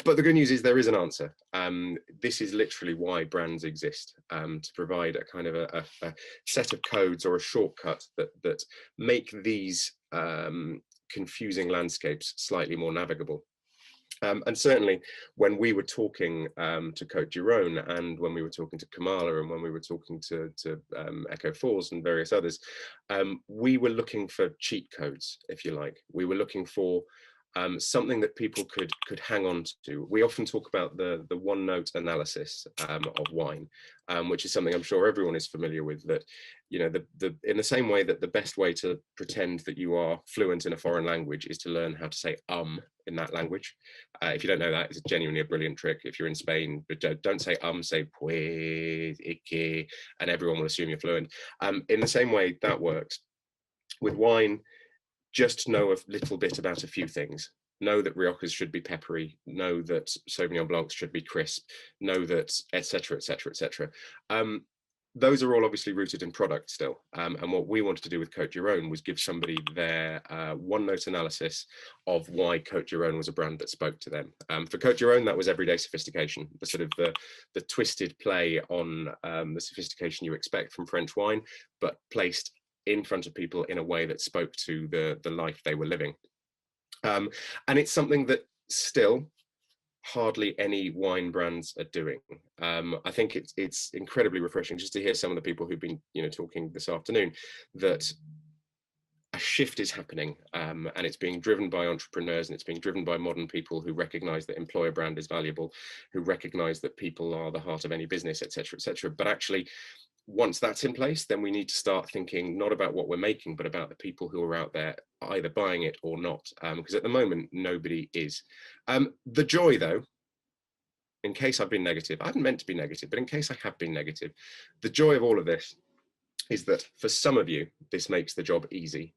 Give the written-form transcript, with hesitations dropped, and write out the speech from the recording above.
But the good news is there is an answer. This is literally why brands exist, to provide a kind of a set of codes or a shortcut that make these confusing landscapes slightly more navigable. And certainly when we were talking to Cote Giron, and when we were talking to Kamala, and when we were talking to Echo Falls and various others, we were looking for cheat codes, if you like. We were looking for something that people could hang on to. We often talk about the one note analysis of wine, which is something I'm sure everyone is familiar with. That, you know, in the same way that the best way to pretend that you are fluent in a foreign language is to learn how to say in that language. If you don't know that, it's genuinely a brilliant trick. If you're in Spain, but don't say say pues, que, and everyone will assume you're fluent. In the same way that works with wine. Just know a little bit about a few things. Know that Riojas should be peppery. Know that Sauvignon Blancs should be crisp. Know that, etc., etc., etc. Those are all obviously rooted in product still. And what we wanted to do with Cote Giron was give somebody their one-note analysis of why Cote Giron was a brand that spoke to them. For Cote Giron, that was everyday sophistication, the sort of the twisted play on the sophistication you expect from French wine, but placed in front of people in a way that spoke to the life they were living. And it's something that still hardly any wine brands are doing. I think it's incredibly refreshing just to hear some of the people who've been, you know, talking this afternoon, that a shift is happening, and it's being driven by entrepreneurs, and it's being driven by modern people who recognize that employer brand is valuable, who recognize that people are the heart of any business, etc., etc. But actually, once that's in place, then we need to start thinking not about what we're making, but about the people who are out there either buying it or not. Because at the moment, nobody is. The joy, though, in case I've been negative, I hadn't meant to be negative, but in case I have been negative, the joy of all of this is that for some of you, this makes the job easy.